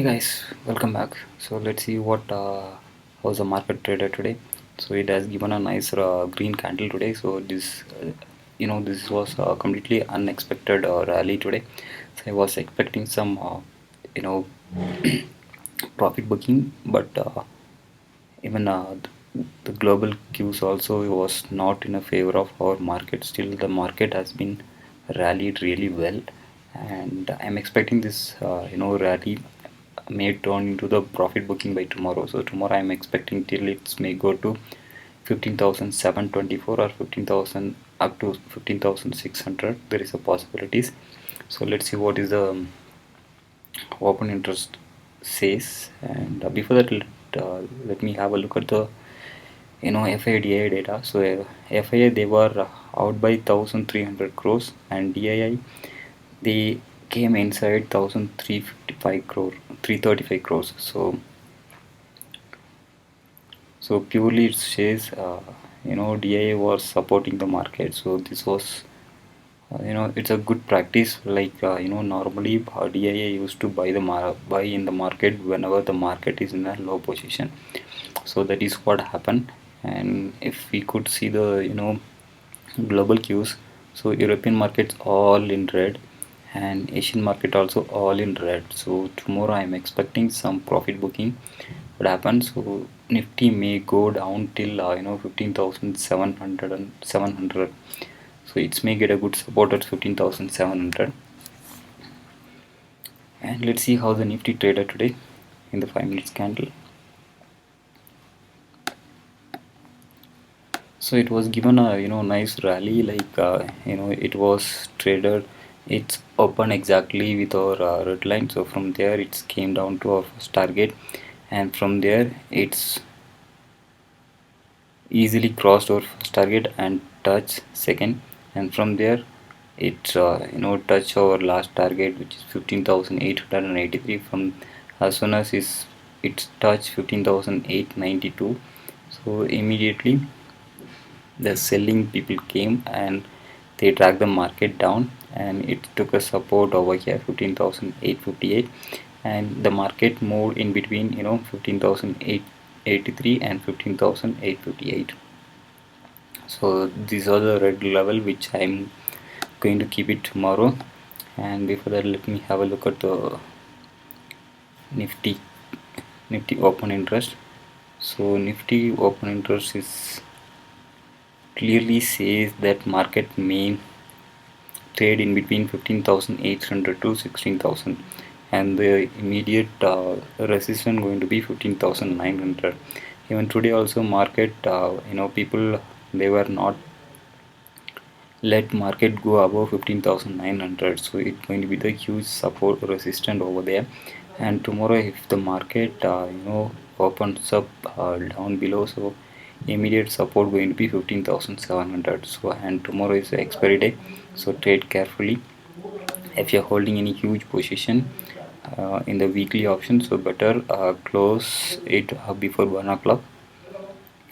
Hey guys, welcome back. So let's see what how's the market traded today. So it has given a nice green candle today. So this was a completely unexpected rally today. So I was expecting some you know profit booking, but even the global cues also was not in a favor of our market. Still, the market has been rallied really well, and I'm expecting this rally may turn into the profit booking by tomorrow. So tomorrow I'm expecting till it may go to 15,724 or 15,000 up to 15,600. There is a possibilities. So let's see what is the open interest says. And before that, let me have a look at the FIDI data. So FII they were out by 1,300 crores, and DII they came inside 1,355 crore, 335 crores. So purely it says DIA was supporting the market. So this was it's a good practice. Like normally DIA used to buy in the market whenever the market is in a low position. So that is what happened. And if we could see the global cues, so European markets all in red and Asian market also all in red. So tomorrow I'm expecting some profit booking would happen. So Nifty may go down till 15,700 and 700. So it may get a good support at 15,700. And let's see how the Nifty traded today in the 5 minutes candle. So it was given a nice rally, like it was traded, it's open exactly with our red line. So from there it came down to our first target, and from there it's easily crossed our first target and touch second, and from there it touch our last target, which is 15,883. From as soon as it touched 15,892, so immediately the selling people came and they dragged the market down, and it took a support over here 15,858, and the market moved in between 15,883 and 15,858. So these are the red level which I'm going to keep it tomorrow. And before that, let me have a look at the Nifty open interest. So Nifty open interest is clearly says that market may trade in between 15,800 to 16,000, and the immediate resistance going to be 15,900. Even today also market people, they were not let market go above 15,900. So it's going to be the huge support resistance over there. And tomorrow if the market opens up down below, so immediate support going to be 15,700. So and tomorrow is the expiry day, so trade carefully if you're holding any huge position in the weekly option. So better close it before 1 o'clock.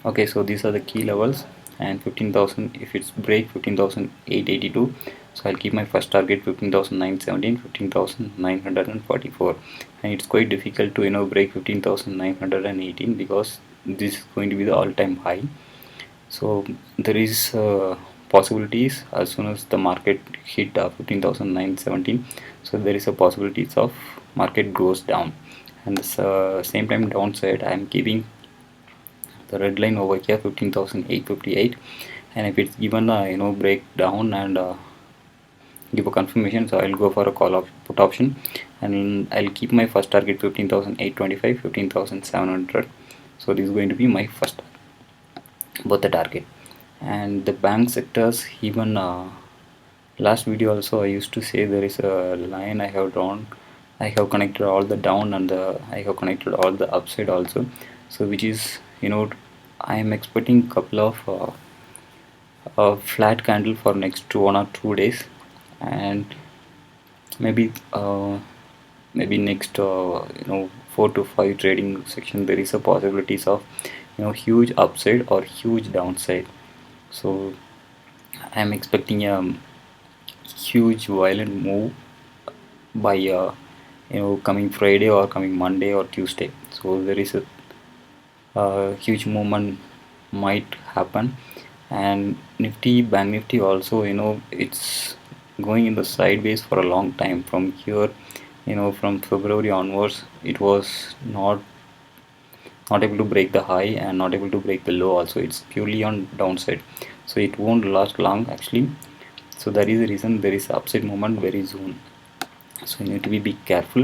Okay, so these are the key levels, and 15,000 if it's break 15,882. So I'll keep my first target 15,917, 15,944, and it's quite difficult to break 15,918 because this is going to be the all-time high. So there is possibilities as soon as the market hit 15,917. So there is a possibilities of market goes down, and the same time downside I am keeping the red line over here 15,858. And if it's given a breakdown and give a confirmation, so I'll go for a call of put option, and I'll keep my first target 15,825, 15,700. So this is going to be my first both the target. And the bank sectors, even last video also I used to say there is a line I have drawn. I have connected all the down and I have connected all the upside also. So which is I am expecting couple of flat candle for next 1 or 2 days, and maybe next 4 to 5 trading section there is a possibilities of huge upside or huge downside. So I am expecting a huge violent move by coming Friday or coming Monday or Tuesday. So there is a huge movement might happen. And Nifty, Bank Nifty also, it's going in the sideways for a long time. From here, from February onwards, it was not able to break the high and not able to break the low also. It's purely on downside, so it won't last long actually. So that is the reason there is upside movement very soon. So you need to be careful.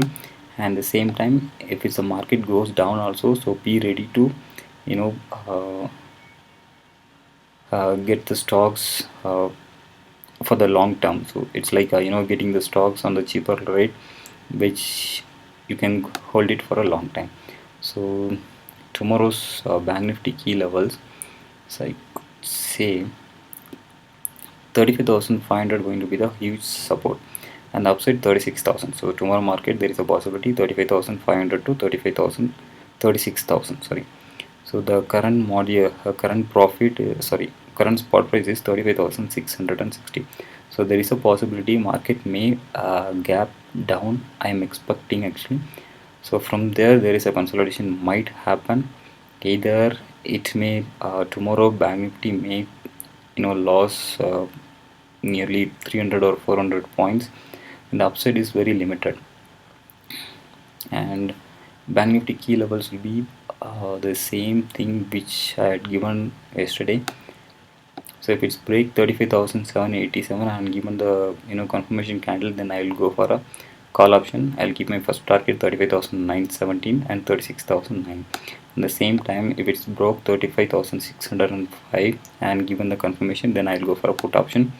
And the same time, if it's a market goes down also, so be ready to you know uh, get the stocks for the long term. So it's like getting the stocks on the cheaper rate, which you can hold it for a long time. So tomorrow's Bank Nifty key levels, so I could say 35,500 going to be the huge support, and the upside 36,000. So tomorrow market there is a possibility 35,500 to 35,000, 36,000. Sorry. So the current current profit, current spot price is 35,660. So there is a possibility market may gap down. I am expecting actually. So from there is a consolidation might happen. Either it may tomorrow Bank Nifty may loss nearly 300 or 400 points, and the upside is very limited. And Bank Nifty key levels will be the same thing which I had given yesterday. So if it's break 35,787 and given the confirmation candle, then I will go for a call option. I'll keep my first target 35,917 and 36,009. At the same time, if it's broke 35,605 and given the confirmation, then I'll go for a put option.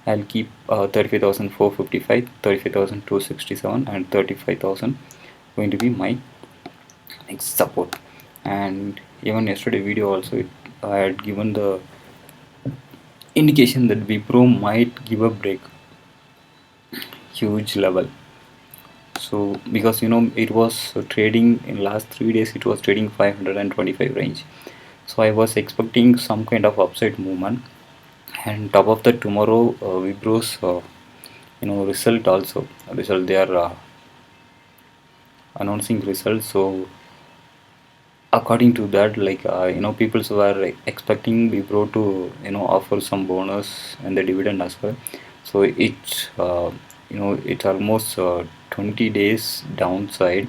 I'll keep 35,455, 35,267 and 35,000 going to be my next support. And even yesterday video also, I had given the indication that Wipro might give a break huge level. So because it was trading in last 3 days, it was trading 525 range. So I was expecting some kind of upside movement. And top of that, tomorrow Wipro's result also, result they are announcing results. So according to that, like people were expecting Wipro to offer some bonus and the dividend as well. So it's almost 20 days downside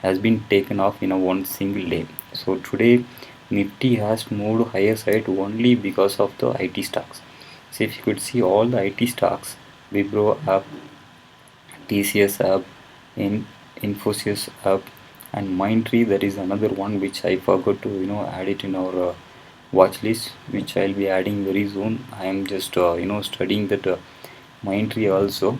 has been taken off in a one single day. So today Nifty has moved higher side only because of the IT stocks. So if you could see all the IT stocks, Wipro up, TCS up, in Infosys up, and Mindtree, that is another one which I forgot to add it in our watch list, which I'll be adding very soon. I am just studying that Mindtree also.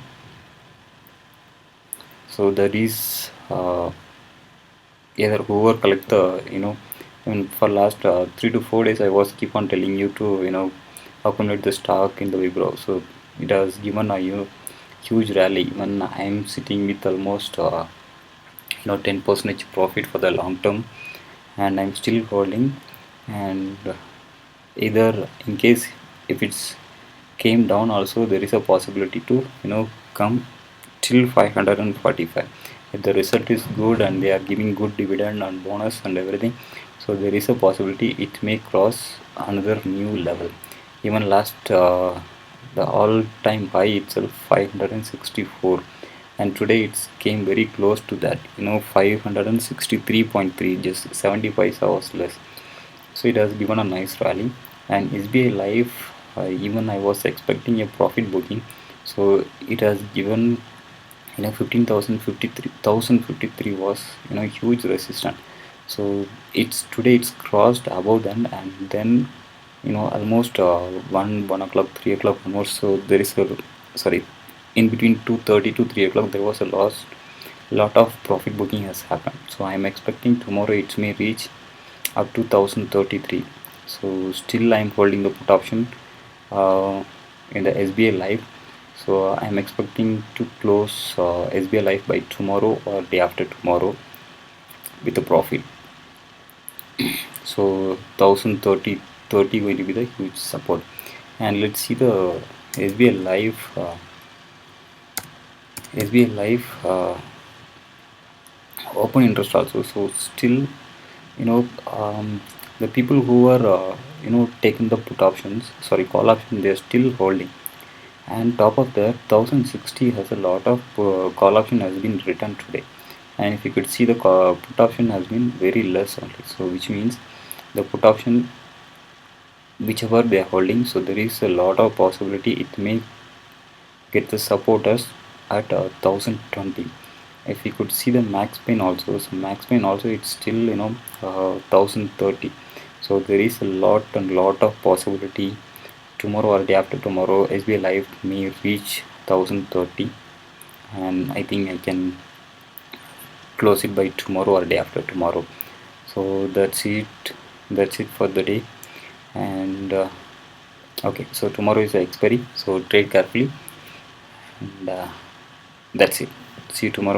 So that is either whoever collect the I mean, for last 3 to 4 days I was keep on telling you to accumulate the stock in the Wipro. So it has given a huge rally. Even I am sitting with almost 10% profit for the long term, and I'm still holding. And either in case if it's came down also, there is a possibility to come till 545 if the result is good and they are giving good dividend and bonus and everything. So there is a possibility it may cross another new level. Even last the all time high itself 564, and today it came very close to that 563.3, just 75 hours less. So it has given a nice rally. And SBI Life, even I was expecting a profit booking, so it has given 15,053 was huge resistance. So it's today it's crossed above them, and then almost 1 o'clock 3 o'clock onwards. So there is a sorry in between 2:30 to 3 o'clock there was a lot of profit booking has happened. So I am expecting tomorrow it may reach up to 1033. So still I am holding the put option in the SBI Life. So I am expecting to close SBI Life by tomorrow or day after tomorrow with a profit. So 1030 going to be the huge support. And let's see the SBI Life. SBI Life open interest also. So still, you know, the people who are taking the put options, sorry, call option, they're still holding. And top of that, 1060 has a lot of call option has been written today. And if you could see, the put option has been very less only. So which means the put option whichever they are holding, so there is a lot of possibility it may get the supporters at 1020. If you could see the max pain also, so max pain also it's still 1030. So there is a lot and lot of possibility tomorrow or day after tomorrow SBI Live may reach 1030, and I think I can close it by tomorrow or day after tomorrow. So that's it for the day. And okay, so tomorrow is the expiry, so trade carefully. And that's it. See you tomorrow.